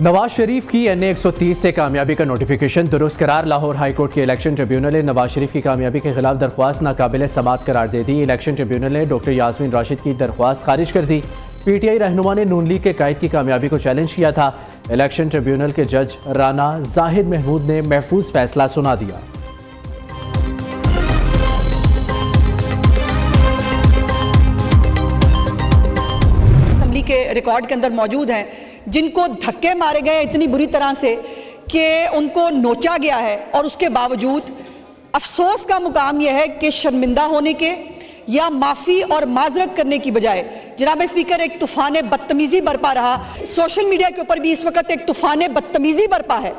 नवाज शरीफ की NA 130 से कामयाबी का नोटिफिकेशन दुरुस्त करार। लाहौर हाई कोर्ट के इलेक्शन ट्रिब्यूनल ने नवाज शरीफ की कामयाबी के खिलाफ दरख्वास्त नाकाबिल समाअत करार दे दी। इलेक्शन ट्रिब्यूनल ने डॉक्टर यास्मीन राशिद की दरख्वास्त खारिज कर दी। PTI रहनुमा ने नून लीग के कायद की कामयाबी को चैलेंज किया था। इलेक्शन ट्रिब्यूनल के जज राना जाहिद महमूद ने महफूज फैसला सुना दिया। असम्बली के रिकॉर्ड के अंदर मौजूद हैं जिनको धक्के मारे गए इतनी बुरी तरह से कि उनको नोचा गया है, और उसके बावजूद अफसोस का मुकाम यह है कि शर्मिंदा होने के या माफ़ी और माजरत करने की बजाय जनाब स्पीकर एक तूफान बदतमीज़ी बरपा रहा। सोशल मीडिया के ऊपर भी इस वक्त एक तूफान बदतमीज़ी बरपा है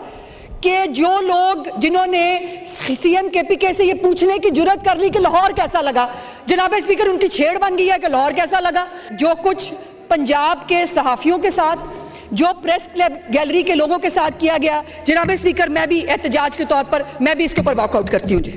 कि जो लोग जिन्होंने CM KPK से ये पूछने की जुर्रत कर ली कि लाहौर कैसा लगा, जनाब स्पीकर उनकी छेड़ बन गई है कि लाहौर कैसा लगा। जो कुछ पंजाब के सहाफ़ियों के साथ, जो प्रेस क्लब गैलरी के लोगों के साथ किया गया, जनाब स्पीकर मैं भी एहतजाज के तौर पर मैं भी इसके ऊपर वॉकआउट करती हूँ जी।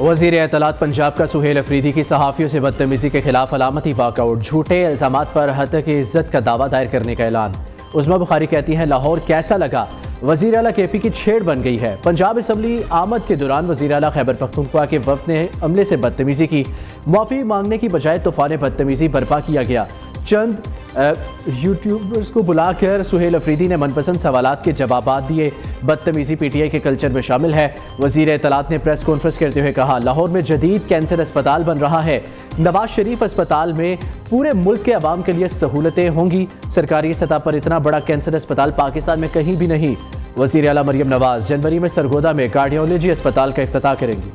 वज़ीर इत्तलात पंजाब का सुहेल अफरीदी की सहाफ़ियों से बदतमीज़ी के खिलाफ अलामती वॉकआउट। झूठे इल्ज़ामात पर हत्या की इज्जत का दावा दायर करने का ऐलान। उस्मा बुखारी कहती हैं लाहौर कैसा लगा, वज़ीर आला KP की छेड़ बन गई है। पंजाब असम्बली आमद के दौरान वज़ीर आला खैबर पख्तूनख्वा के वफ़द ने अमले से बदतमीज़ी की। माफ़ी मांगने की बजाय तूफ़ान बदतमीज़ी बर्पा किया गया। चंद यूट्यूबर्स को बुलाकर सुहेल अफरीदी ने मनपसंद सवालात के जवाब दिए। बदतमीज़ी PTI के कल्चर में शामिल है। वज़ीर इत्तलात ने प्रेस कॉन्फ्रेंस करते हुए कहा लाहौर में जदीद कैंसर अस्पताल बन रहा है। नवाज शरीफ अस्पताल में पूरे मुल्क के अवाम के लिए सहूलतें होंगी। सरकारी सतह पर इतना बड़ा कैंसर अस्पताल पाकिस्तान में कहीं भी नहीं। वज़ीर आला मरियम नवाज जनवरी में सरगोदा में कार्डियोलॉजी अस्पताल का इफ्तिताह करेंगी।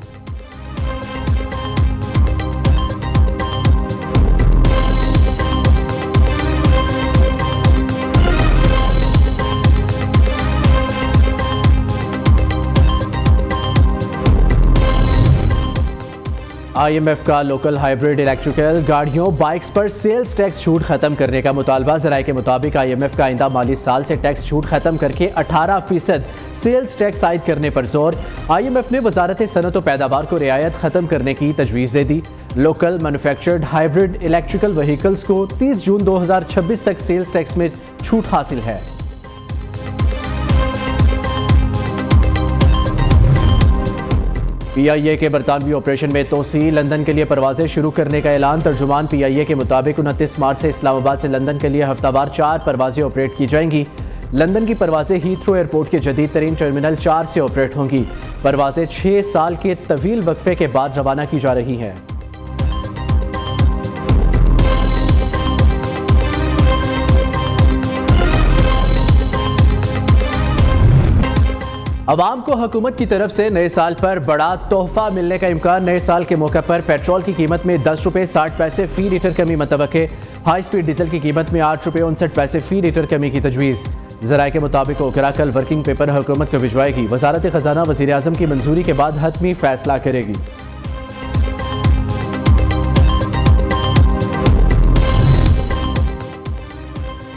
IMF का लोकल हाइब्रिड इलेक्ट्रिकल गाड़ियों बाइक्स पर सेल्स टैक्स छूट खत्म करने का मुतालबा। ज़राए के मुताबिक IMF का आइंदा माली साल से टैक्स छूट खत्म करके 18% सेल्स टैक्स आयद करने पर जोर। IMF ने वजारत सनत व पैदावार को रियायत खत्म करने की तजवीज़ दे दी। Local manufactured hybrid electrical vehicles को 30 जून 2026 तक सेल्स टैक्स में छूट हासिल है। PIA के बरतानवी ऑपरेशन में तोसी। लंदन के लिए परवाजें शुरू करने का ऐलान। तर्जुमान PIA के मुताबिक 29 मार्च से इस्लामाबाद से लंदन के लिए हफ्तावार 4 परवाजें ऑपरेट की जाएंगी। लंदन की परवाजें हीथ्रो एयरपोर्ट के जदीद तरीन टर्मिनल 4 से ऑपरेट होंगी। परवाजें 6 साल के तवील वक्फे के बाद रवाना की जा रही हैं। अवाम को हुकूमत की तरफ से नए साल पर बड़ा तोहफा मिलने का इम्कान। नए साल के मौके पर पेट्रोल की कीमत में 10 रुपये 60 पैसे फी लीटर कमी मतवक्के। हाई स्पीड डीजल की कीमत में 8 रुपये 59 पैसे फी लीटर कमी की तजवीज़। ज़राए के मुताबिक ओकरा कल वर्किंग पेपर हुकूमत को भिजवाएगी। वजारत खजाना वज़ीर आज़म की मंजूरी के बाद हतमी फैसला करेगी।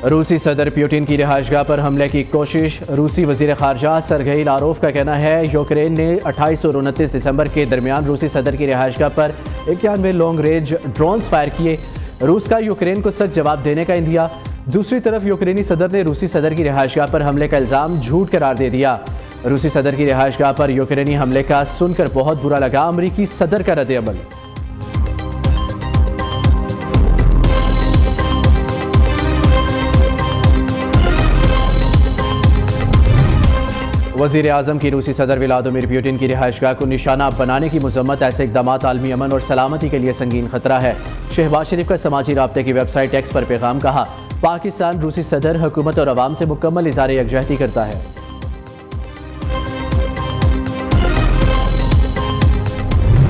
रूसी सदर पुतिन की रिहाइशगाह पर हमले की कोशिश। रूसी वजीर खारजा सरगई लारोव का कहना है यूक्रेन ने 28 और 29 दिसंबर के दरमियान रूसी सदर की रिहाइशगाह पर 91 लॉन्ग रेंज ड्रोन्स फायर किए। रूस का यूक्रेन को सख्त जवाब देने का इंदिया। दूसरी तरफ यूक्रेनी सदर ने रूसी सदर की रिहाइशगाह पर हमले का इल्ज़ाम झूठ करार दे दिया। रूसी सदर की रिहाइशगाह पर यूक्रेनी हमले का सुनकर बहुत बुरा लगा अमरीकी सदर का रद्द-ए-अमल। वज़ीर आज़म की रूसी सदर व्लादिमीर पुतिन की रिहाइशगाह को निशाना बनाने की मज़म्मत। ऐसे इक़दामात आलमी अमन और सलामती के लिए संगीन खतरा है। शहबाज शरीफ का समाजी राब्ते की वेबसाइट X पर पैगाम कहा पाकिस्तान रूसी सदर हुकूमत और अवाम से मुकम्मल इज़हार यकजहती करता है।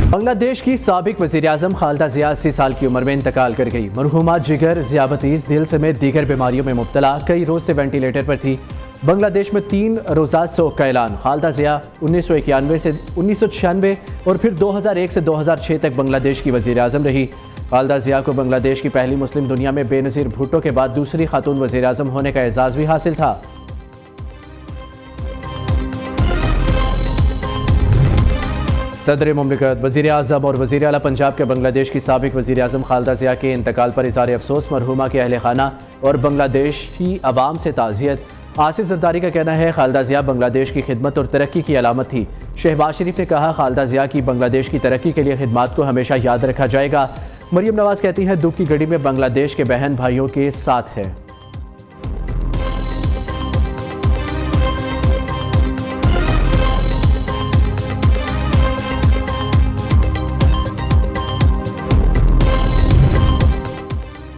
बांग्लादेश की साबिक वज़ीर आज़म खालिदा ज़िया 80 साल की उम्र में इंतकाल कर गई। मरहूमा जिगर, ज़ियाबतीस, दिल समेत दीगर बीमारियों में मुब्तला, कई रोज से वेंटिलेटर पर थी। बांग्लादेश में 3 रोज़ा सोग का ऐलान। खालिदा ज़िया 1991 से 1996 और फिर 2001 से 2006 तक बांग्लादेश की वज़ीर आज़म रही। खालिदा ज़िया को बांग्लादेश की पहली मुस्लिम दुनिया में बेनज़ीर भुट्टो के बाद दूसरी खातून वज़ीर आज़म होने का एजाज़ भी हासिल था। सदर मुमलिकत वज़ीर आज़म और वज़ीर आला पंजाब के बांग्लादेश की साबिक वज़ीर आज़म खालिदा ज़िया के इंतकाल पर इज़हार अफसोस, मरहूमा के अहल खाना और बांग्लादेश की आवाम से ताज़ियत। आसिफ ज़रदारी का कहना है खालिदा ज़िया बांग्लादेश की खिदमत और तरक्की की अलामत थी। शहबाज शरीफ ने कहा खालिदा ज़िया की बांग्लादेश की तरक्की के लिए खिदमत को हमेशा याद रखा जाएगा। मरियम नवाज कहती हैं दुख की घड़ी में बांग्लादेश के बहन भाइयों के साथ है।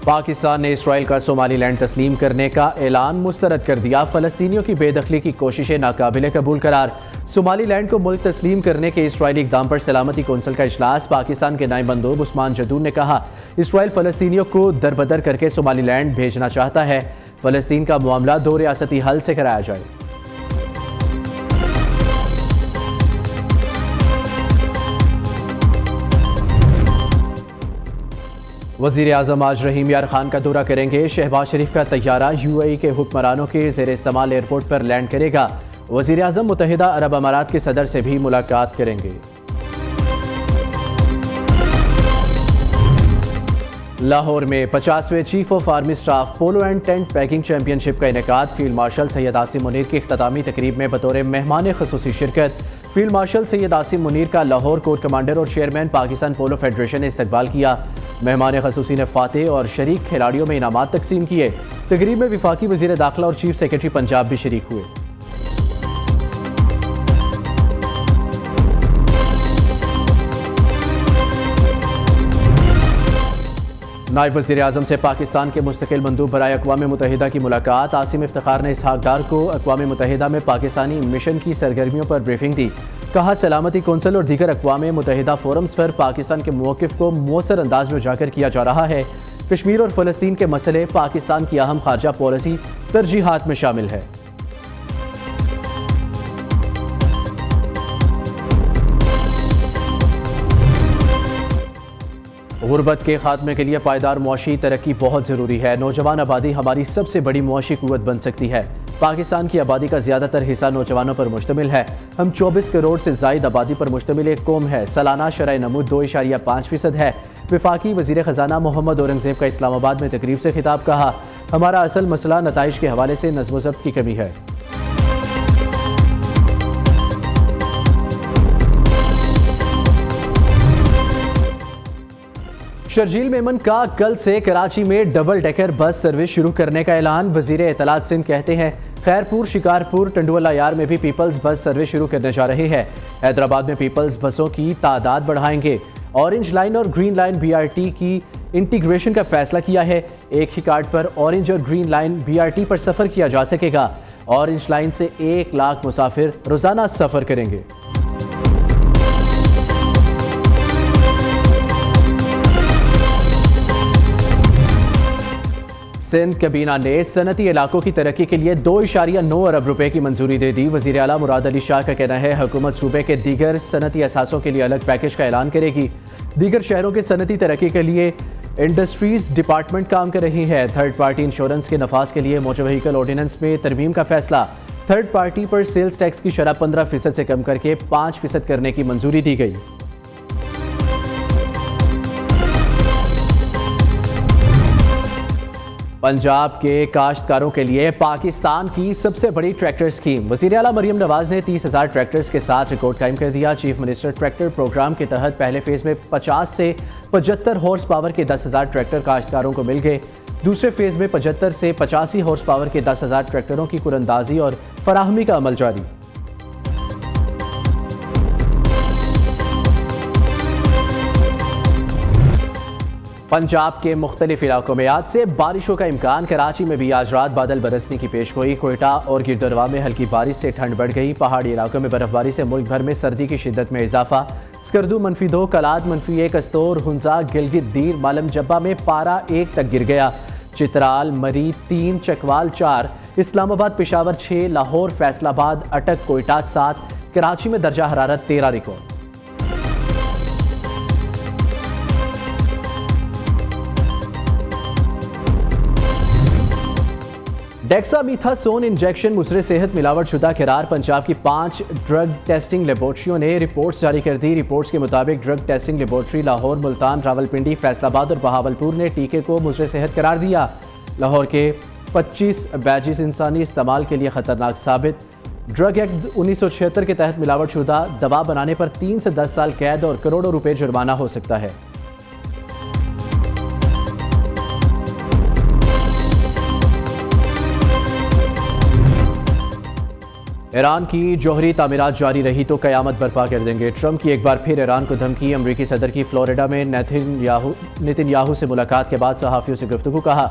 पाकिस्तान ने इसराइल का सोमालीलैंड तस्लीम करने का ऐलान मुस्तरद कर दिया। फ़लस्तीनियों की बेदखली की कोशिशें नाकाबिले कबूल करार। सोमालीलैंड को मुल्क तस्लीम करने के इसराइली इक़दाम पर सलामती कौंसिल का इजलास। पाकिस्तान के नायब मंदूब उस्मान जदून ने कहा इसराइल फ़लस्तीनियों को दरबदर करके सोमालीलैंड भेजना चाहता है। फ़लस्तीन का मामला दो रियासती हल से कराया जाए। वज़ीर आज़म आज रहीम यार खान का दौरा करेंगे। शहबाज शरीफ का तैयारा UAE के हुक्मरानों के ज़ेर इस्तेमाल एयरपोर्ट पर लैंड करेगा। वज़ीर आज़म मुत्तहिदा अरब अमारात के सदर से भी मुलाकात करेंगे। लाहौर में 50वें chief of army staff polo and tent pegging championship का इनेकाद। फील्ड मार्शल सैयद आसिम मुनीर की इख्तितामी तकरीब में बतौर मेहमान ख़ुसूसी शिरकत। फील्ड मार्शल सैयद आसिम मुनीर का लाहौर कोर कमांडर और चेयरमैन पाकिस्तान पोलो फेडरेशन ने इस्तकबाल किया। मेहमान ख़ुसूसी ने फातेह और शरीक खिलाड़ियों में इनामात तकसीम किए। तकरीब में वफाकी वज़ीर दाखिला और चीफ सेक्रेटरी पंजाब भी शरीक हुए। नायब वज़ीर आज़म से पाकिस्तान के मुस्तकिल मंदूब बराए अक़वाम मुत्तहिदा की मुलाकात। आसिम इफ्तिखार ने इसहाक डार को अक़वाम मुत्तहिदा में पाकिस्तानी मिशन की सरगर्मियों पर ब्रीफिंग दी। कहा सलामती कौंसिल और दीगर अक़वाम मुत्तहिदा फोरम्स पर पाकिस्तान के मौक़िफ़ को मौसर अंदाज में उजागर किया जा रहा है। कश्मीर और फ़लस्तीन के मसले पाकिस्तान की अहम खारजा पॉलिसी तरजीहात में शामिल है। गुर्बत के खात्मे के लिए पायदार मुआशी तरक्की बहुत ज़रूरी है। नौजवान आबादी हमारी सबसे बड़ी मुआशी कुव्वत बन सकती है। पाकिस्तान की आबादी का ज़्यादातर हिस्सा नौजवानों पर मुश्तमिल है। हम 24 करोड़ से ज़ायद आबादी पर मुश्तमिल एक कौम है। सालाना शरह नमू 2.5% है। वफाकी वज़ीर ख़जाना मोहम्मद औरंगज़ेब का इस्लामाबाद में तकरीब से खिताब। कहा हमारा असल मसला नताइज के हवाले से नज़्म व ज़ब्त की कमी है। शर्जील मेमन का कल से कराची में डबल डेकर बस सर्विस शुरू करने का ऐलान। वज़ीर इत्तलात सिंध कहते हैं खैरपुर, शिकारपुर, टंडुवाला यार में भी पीपल्स बस सर्विस शुरू करने जा रहे हैं। हैदराबाद में पीपल्स बसों की तादाद बढ़ाएंगे। ऑरेंज लाइन और ग्रीन लाइन BRT की इंटीग्रेशन का फैसला किया है। एक ही कार्ड पर ऑरेंज और ग्रीन लाइन BRT पर सफ़र किया जा सकेगा। ऑरेंज लाइन से 1 लाख मुसाफिर रोज़ाना सफ़र करेंगे। सिंध कैबिना ने सनती इलाकों की तरक्की के लिए 2.9 अरब रुपए की मंजूरी दे दी। वज़ीर आला मुराद अली शाह का कहना है हुकूमत सूबे के दीगर सनती असासों के लिए अलग पैकेज का ऐलान करेगी। दीगर शहरों के सनती तरक्की के लिए इंडस्ट्रीज डिपार्टमेंट काम कर रही है। थर्ड पार्टी इंश्योरेंस के नफाज के लिए मोटर व्हीकल ऑर्डिनेंस में तरमीम का फैसला। थर्ड पार्टी पर सेल्स टैक्स की शरह 15% से कम करके 5% करने की मंजूरी दी गई। पंजाब के काश्तकारों के लिए पाकिस्तान की सबसे बड़ी ट्रैक्टर स्कीम। वज़ीर आला मरियम नवाज ने 30,000 ट्रैक्टर्स के साथ रिकॉर्ड कायम कर दिया। चीफ मिनिस्टर ट्रैक्टर प्रोग्राम के तहत पहले फेज में 50 से 75 हॉर्स पावर के 10,000 ट्रैक्टर काश्तकारों को मिल गए। दूसरे फेज में 75 से 85 हॉर्स पावर के 10,000 ट्रैक्टरों की कुरअंदाजी और फराहमी का अमल जारी। पंजाब के मुख्तलिफ इलाकों में आज से बारिशों का इम्कान। कराची में भी आज रात बादल बरसने की पेशगोई। कोयटा और गिरदरवा में हल्की बारिश से ठंड बढ़ गई। पहाड़ी इलाकों में बर्फबारी से मुल्क भर में सर्दी की शिद्दत में इजाफा। स्कर्दू -2, कलाद -1, कस्तौर, हुंजा, गिलगित, दीर, मालम जब्बा में पारा 1 तक गिर गया। चित्राल, मरी 3, चकवाल 4, इस्लामाबाद, पेशावर 6, लाहौर, फैसलाबाद, अटक, कोयटा 7, कराची में दर्जा हरारत 13 रिकॉर्ड। डेक्सामीथासोन इंजेक्शन मुसरे सेहत मिलावट शुदा करार पंजाब की 5 ड्रग टेस्टिंग लेबोरेटरियों ने रिपोर्ट्स जारी कर दी। रिपोर्ट्स के मुताबिक drug testing laboratory Lahore, Multan, Rawalpindi, Faisalabad और बहावलपुर ने टीके को मुसरे सेहत करार दिया। लाहौर के 25 बैजेस इंसानी इस्तेमाल के लिए खतरनाक साबित। ड्रग एक्ट 1976 के तहत मिलावट शुदा दवा बनाने पर 3 से 10 साल कैद और करोड़ों रुपए जुर्माना हो सकता है। ईरान की जौहरी तामीरात जारी रही तो कयामत बर्पा कर देंगे। ट्रंप की एक बार फिर ईरान को धमकी। अमरीकी सदर की फ्लोरिडा में नेतन्याहू से मुलाकात के बाद सहाफ़ियों से गुफ्तगू। कहा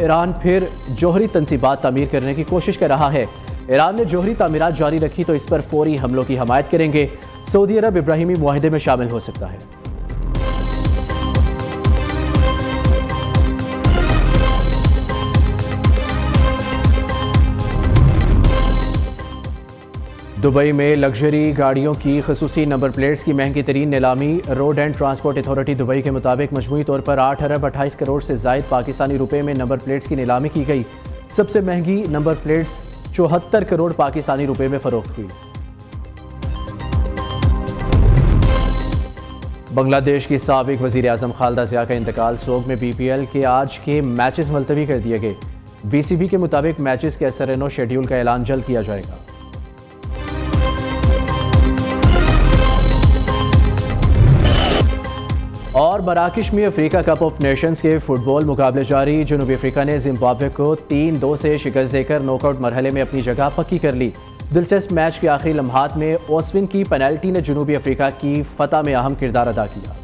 ईरान फिर जौहरी तंसीबात तामीर करने की कोशिश कर रहा है। ईरान ने जौहरी तामीरात जारी रखी तो इस पर फौरी हमलों की हमायत करेंगे। सऊदी अरब इब्राहिमी मुआहदे में शामिल हो सकता है। दुबई में लग्जरी गाड़ियों की खसूसी नंबर प्लेट्स की महंगी तरीन नीलामी। Road and transport authority Dubai के मुताबिक मजमूई तौर पर 8 अरब 28 करोड़ से जायद पाकिस्तानी रुपए में नंबर प्लेट्स की नीलामी की गई। सबसे महंगी नंबर प्लेट्स 74 करोड़ पाकिस्तानी रुपए में फरोख्त हुई। बांग्लादेश की साबिक वजीर आजम खालिदा जिया का इंतकाल। सोग में BPL के आज के मैचेस मुलतवी कर दिए गए। BCB के मुताबिक मैचेस के असर-ए-नौ शेड्यूल का ऐलान जल्द किया जाएगा। और मराकश में अफ्रीका कप ऑफ नेशंस के फुटबॉल मुकाबले जारी। जनूबी अफ्रीका ने जिम्बाब्वे को 3-2 से शिकस्त देकर नॉकआउट मरहले में अपनी जगह पक्की कर ली। दिलचस्प मैच के आखिरी लम्हात में ओस्विन की पेनल्टी ने जनूबी अफ्रीका की फतह में अहम किरदार अदा किया।